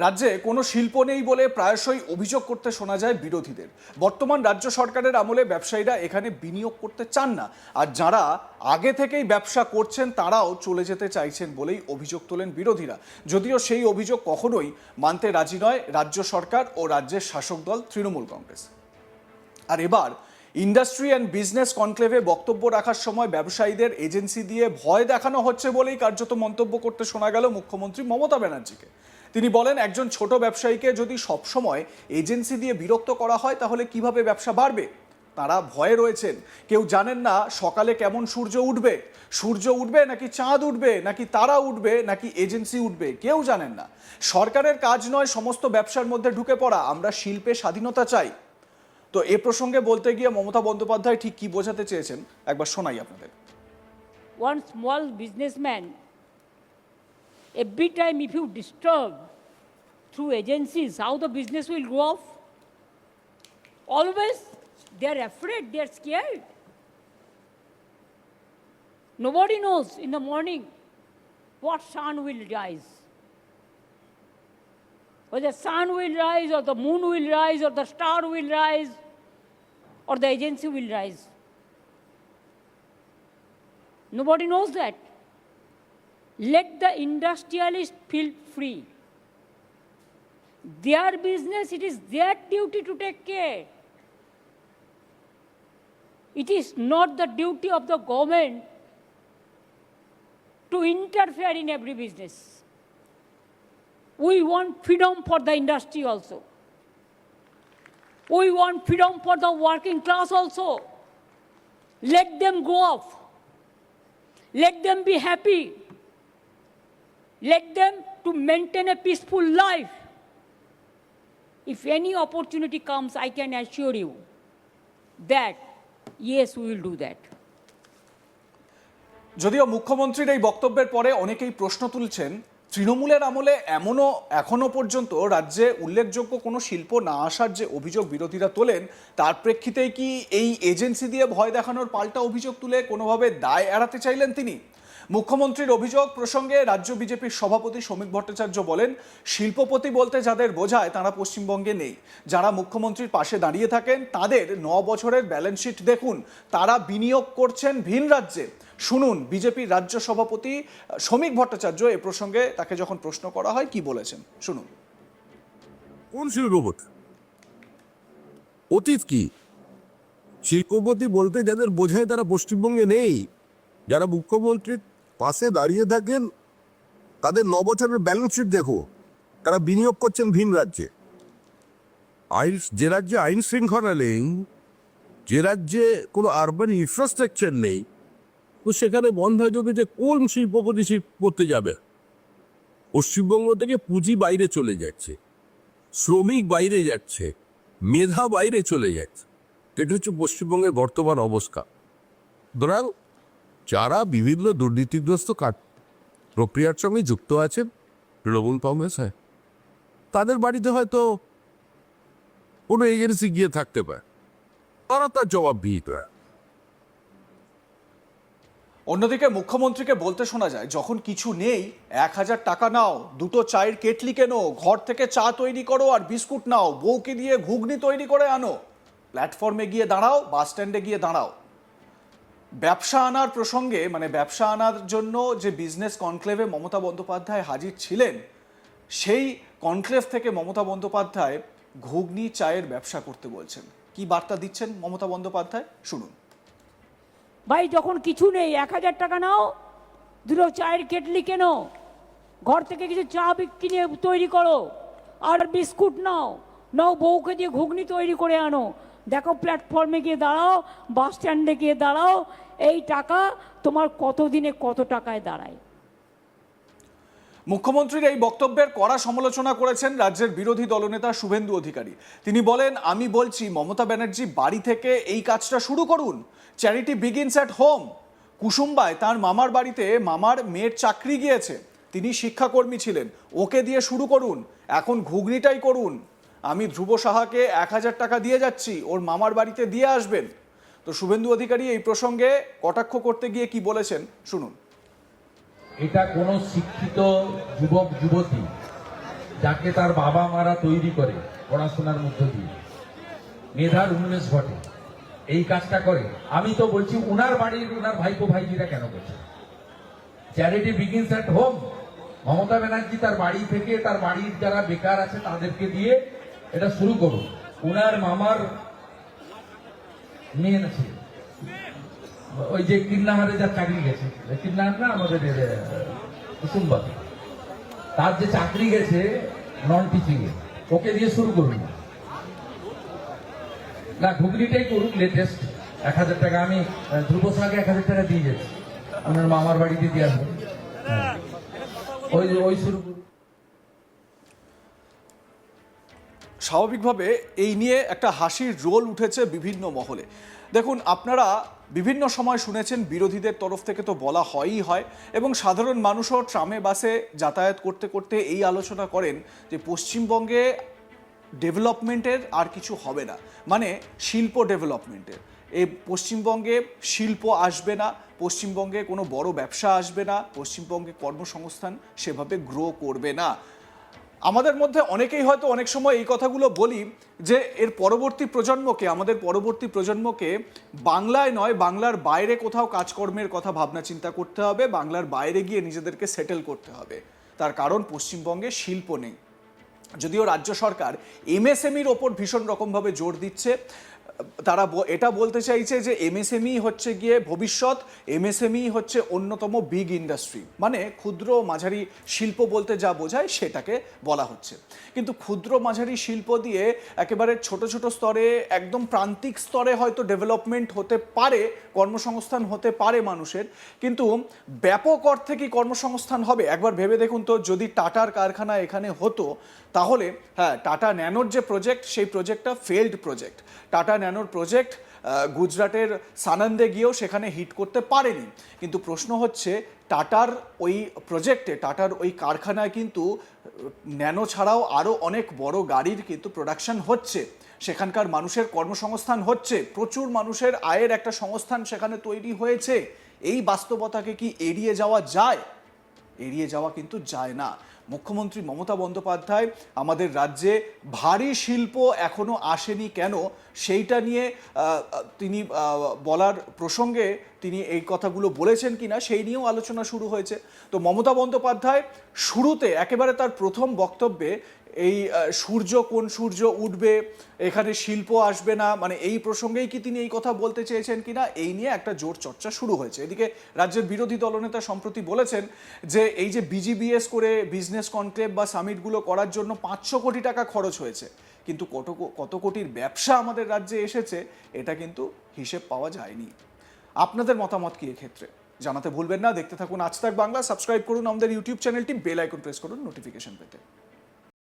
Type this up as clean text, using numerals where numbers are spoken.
রাজ্যে কোনো শিল্প নেই বলে প্রায়শই অভিযোগ করতে শোনা যায় বিরোধীদের। বর্তমান রাজ্য সরকারের আমলে ব্যবসায়ীরা এখানে বিনিয়োগ করতে চান না, আর যারা আগে থেকেই ব্যবসা করছেন তারাও চলে যেতে চাইছেন বলেই অভিযোগ তোলেন বিরোধীরা। যদিও সেই অভিযোগ কখনোই মানতে রাজি নয় রাজ্য সরকার ও রাজ্যের শাসক দল তৃণমূল কংগ্রেস। আর এবার ইন্ডাস্ট্রি অ্যান্ড বিজনেস কনক্লেভে বক্তব্য রাখার সময় ব্যবসায়ীদের এজেন্সি দিয়ে ভয় দেখানো হচ্ছে বলেই কার্যত মন্তব্য করতে শোনা গেল মুখ্যমন্ত্রী মমতা ব্যানার্জিকে। তিনি বলেন, একজন ছোট ব্যবসায়ীকে যদি সবসময় এজেন্সি দিয়ে বিরক্ত করা হয় তাহলে কিভাবে ব্যবসা বাড়বে। তারা ভয়ে রয়েছেন, কেউ জানেন না সকালে কেমন সূর্য উঠবে নাকি চাঁদ উঠবে নাকি তারা উঠবে নাকি এজেন্সি উঠবে, কেউ জানেন না। সরকারের কাজ নয় সমস্ত ব্যবসার মধ্যে ঢুকে পড়া, আমরা শিল্পে স্বাধীনতা চাই। তো এ প্রসঙ্গে বলতে গিয়ে মমতা বন্দ্যোপাধ্যায় ঠিক কি বোঝাতে চেয়েছেন একবার শোনাই আপনাদের। One small businessman, every time if you disturb through agencies, how the business will go off? Always they are afraid, they are scared. Nobody knows in the morning what sun will rise. Whether the sun will rise or the moon will rise or the star will rise or the agency will rise. Nobody knows that. Let the industrialist feel free. Their business, it is their duty to take care. It is not the duty of the government to interfere in every business. We want freedom for the industry also. We want freedom for the working class also. Let them go off. Let them be happy. Let them to maintain a peaceful life. If any opportunity comes, I can assure you that, yes, we will do that. যদিও মুখ্যমন্ত্রীর এই বক্তব্যের পরে অনেকেই প্রশ্ন তুলছেন, তৃণমূলের আমলে এখনো পর্যন্ত রাজ্যে উল্লেখযোগ্য কোনো শিল্প না আসার যে অভিযোগ বিরোধীরা তোলেন, তার প্রেক্ষিতেই কি এই এজেন্সি দিয়ে ভয় দেখানোর পাল্টা অভিযোগ তুলে কোনোভাবে দায় এড়াতে চাইলেন তিনি? মুখ্যমন্ত্রীর অভিযোগ প্রসঙ্গে রাজ্য বিজেপির সভাপতি শ্রমিক ভট্টাচার্য বলেন, শিল্পপতি বলতে যাদের বোঝায় তারা পশ্চিমবঙ্গে নেই। যারা মুখ্যমন্ত্রীর পাশে দাঁড়িয়ে থাকেন তাদের 9 বছরের ব্যালেন্স শিট দেখুন, তারা বিনিয়োগ করছেন ভিন রাজ্যে। শুনুন বিজেপির রাজ্য সভাপতি শ্রমিক ভট্টাচার্য এ প্রসঙ্গে তাকে যখন প্রশ্ন করা হয় কি বলেছেন, শুনুন। কোন শিল্পপতি? অতীত কি? শিল্পপতি বলতে যাদের বোঝায় তারা পশ্চিমবঙ্গে নেই। যারা মুখ্যমন্ত্রীর পাশে দাঁড়িয়ে থাকেন তাদের 9 বছরের ব্যালেন্স শিট দেখো, তারা বিনিয়োগ করছেন ভিন রাজ্যে। যে রাজ্যে আইন শৃঙ্খলা নেই, যে রাজ্যে কোনো আরবান ইনফ্রাস্ট্রাকচার নেই, তো সেখানে বন্ধ হয়ে যাবে যে কোন শিল্পপতি শিল্প করতে যাবে। পশ্চিমবঙ্গ থেকে পুঁজি বাইরে চলে যাচ্ছে, শ্রমিক বাইরে যাচ্ছে, মেধা বাইরে চলে যাচ্ছে। এটা হচ্ছে পশ্চিমবঙ্গের বর্তমান অবস্থা। সুতরাং যারা বিভিন্ন দুর্নীতিগ্রস্ত প্রক্রিয়ার সঙ্গে যুক্ত আছেন, তৃণমূল কংগ্রেস, তাদের বাড়িতে হয়তো কোনো এজেন্সি গিয়ে থাকতে পারে, তারা তার জবাবদিহিত হয়। অন্যদিকে মুখ্যমন্ত্রীকে বলতে শোনা যায়, যখন কিছু নেই 1000 টাকা নাও, 2টো চায়ের কেটলি কেনো, ঘর থেকে চা তৈরি করো আর বিস্কুট নাও, বউকে দিয়ে ঘুগনি তৈরি করে আনো, প্ল্যাটফর্মে গিয়ে দাঁড়াও, বাস স্ট্যান্ডে গিয়ে দাঁড়াও। ব্যবসা আনার প্রসঙ্গে ব্যবসা আনার জন্য যে বিজনেস কনক্লেভে মমতা বন্দ্যোপাধ্যায় হাজির ছিলেন, সেই কনক্লেভ থেকে মমতা বন্দ্যোপাধ্যায় ঘুগনি চায়ের ব্যবসা করতে বলছেন। কি বার্তা দিচ্ছেন মমতা বন্দ্যোপাধ্যায়, শুনুন। ভাই যখন কিছু নেই 1000 টাকা নাও, 2টো চায়ের কেটলি কেনো, ঘর থেকে কিছু চা কিনে তৈরি করো আর বিস্কুট নাও, বউকে দিয়ে ঘুগনি তৈরি করে আনো, দেখো প্ল্যাটফর্মে গিয়ে দাঁড়াও, বাস স্ট্যান্ডে গিয়ে দাঁড়াও, এই টাকা তোমার কতদিনে কত টাকায় দাঁড়ায়। মুখ্যমন্ত্রীর এই বক্তব্যের কড়া সমালোচনা করেছেন রাজ্যের বিরোধী দলনেতা শুভেন্দু অধিকারী। তিনি বলেন, আমি বলছি মমতা ব্যানার্জি বাড়ি থেকে এই কাজটা শুরু করুন। Charity begins at home. কুসুম্বায় তার মামার বাড়িতে মামার মেয়ের চাকরি গিয়েছে, তিনি শিক্ষাকর্মী ছিলেন, ওকে দিয়ে শুরু করুন। এখন ঘুগনিটাই করুন। আমি ধ্রুব সাহাকে 1000 টাকা দিয়ে যাচ্ছি, ওর মামার বাড়িতে দিয়ে আসবেন। তো শুভেন্দু অধিকারী এই প্রসঙ্গে কটাক্ষ করতে গিয়ে কি বলেছেন, শুনুন। এটা কোনো শিক্ষিত যুবক যুবতী যাকে তার বাবা মারা তৈরি করে পড়াশোনার মধ্য দিয়ে, মেধার উন্মেষ ঘটে, এই কাজটা করে। আমি তো বলছি উনার বাড়ির উনার ভাইপো ভাইজিরা কেন করছে? Charity begins at home. Mamata Banerjee তার বাড়ি থেকে তার বাড়ির যারা বেকার আছে তাদেরকে দিয়ে এটা শুরু করুন। উনার মামার মেয়ে আছে, ওই যে কিন্নাহারে যা চাকরি গেছে, কিন্নাহার না আমাদের কুসুম্বা, তার যে চাকরি গেছে নন টিচিং এ, ওকে দিয়ে শুরু করুন না, ঘুগনিটাই করুক লেটেস্ট। 1000 টাকা আমি ধ্রুব সাহাকে 1000 টাকা দিয়ে যাচ্ছি, ওনার মামার বাড়িতে দিয়ে আসবো, ওই শুরু করুন। স্বাভাবিকভাবে এই নিয়ে একটা হাসির রোল উঠেছে বিভিন্ন মহলে। দেখুন, আপনারা বিভিন্ন সময় শুনেছেন বিরোধীদের তরফ থেকে তো বলা হয়ই হয়, এবং সাধারণ মানুষও ট্রামে বাসে যাতায়াত করতে করতে এই আলোচনা করেন যে পশ্চিমবঙ্গে ডেভেলপমেন্টের আর কিছু হবে না, মানে শিল্প ডেভেলপমেন্টের। এই পশ্চিমবঙ্গে শিল্প আসবে না, পশ্চিমবঙ্গে কোনো বড় ব্যবসা আসবে না, পশ্চিমবঙ্গে কর্মসংস্থান সেভাবে গ্রো করবে না। আমাদের মধ্যে অনেকেই হয়তো অনেক সময় এই কথাগুলো বলি যে এর পরবর্তী প্রজন্মকে, আমাদের পরবর্তী প্রজন্মকে বাংলায় নয় বাংলার বাইরে কোথাও কাজকর্মের কথা ভাবনা চিন্তা করতে হবে, বাংলার বাইরে গিয়ে নিজেদেরকে সেটেল করতে হবে। তার কারণ পশ্চিমবঙ্গে শিল্প নেই। যদিও রাজ্য সরকার এমএসএমইর ওপর ভীষণ রকমভাবে জোর দিচ্ছে, তারা এটা বলতে চাইছে যে এমএসএমই হচ্ছে গিয়ে ভবিষ্যৎ, এমএসএমই হচ্ছে অন্যতম বিগ ইন্ডাস্ট্রি, মানে ক্ষুদ্র মাঝারি শিল্প বলতে যা বোঝায় সেটাকে বলা হচ্ছে। কিন্তু ক্ষুদ্র মাঝারি শিল্প দিয়ে একেবারে ছোট ছোট স্তরে, একদম প্রান্তিক স্তরে হয়তো ডেভেলপমেন্ট হতে পারে, কর্মসংস্থান হতে পারে মানুষের, কিন্তু ব্যাপক অর্থে কি কর্মসংস্থান হবে? একবার ভেবে দেখুন তো, যদি টাটার কারখানা এখানে হতো তাহলে, হ্যাঁ, টাটা ন্যানোর যে প্রজেক্ট, সেই প্রজেক্টটা ফেল্ড প্রজেক্ট। টাটা ন্যানোর প্রজেক্ট গুজরাটের সানন্দে গিয়েও সেখানে হিট করতে পারেনি। কিন্তু প্রশ্ন হচ্ছে, টাটার ওই প্রজেক্টে, টাটার ওই কারখানায় কিন্তু ন্যানো ছাড়াও আরও অনেক বড় গাড়ির কিন্তু প্রোডাকশন হচ্ছে, সেখানকার মানুষের কর্মসংস্থান হচ্ছে, প্রচুর মানুষের আয়ের একটা সংস্থান সেখানে তৈরি হয়েছে। এই বাস্তবতাকে কি এড়িয়ে যাওয়া যায়? এড়িয়ে যাওয়া কিন্তু যায় না। মুখ্যমন্ত্রী মমতা বন্দ্যোপাধ্যায় আমাদের রাজ্যে ভারী শিল্প এখনো আসেনি কেন, সেইটা নিয়ে তিনি বলার প্রসঙ্গে তিনি এই কথাগুলো বলেছেন কিনা সেই নিয়েও আলোচনা শুরু হয়েছে। তো মমতা বন্দ্যোপাধ্যায় শুরুতে একেবারে তার প্রথম বক্তব্যে এই কোন সূর্য উঠবে, এখানে শিল্প আসবে না, মানে এই প্রসঙ্গেই কি তিনি এই কথা বলতে চেয়েছেন কিনা, এই নিয়ে একটা জোর চর্চা শুরু হয়েছে। এদিকে রাজ্যের বিরোধী দলনেতা সম্প্রতি বলেছেন যে এই যে বিজিবিএস করে বিজনেস কনক্লেভ বা সামিটগুলো করার জন্য 500 কোটি টাকা খরচ হয়েছে, কিন্তু কত কোটির ব্যবসা আমাদের রাজ্যে এসেছে এটা কিন্তু হিসেব পাওয়া যায়নি। আপনাদের মতামত কি এক্ষেত্রে জানাতে ভুলবেন না। দেখতে থাকুন আজ তাক বাংলা, সাবস্ক্রাইব করুন আমাদের ইউটিউব চ্যানেলটি, বেল আইকন প্রেস করুন নোটিফিকেশন পেতে।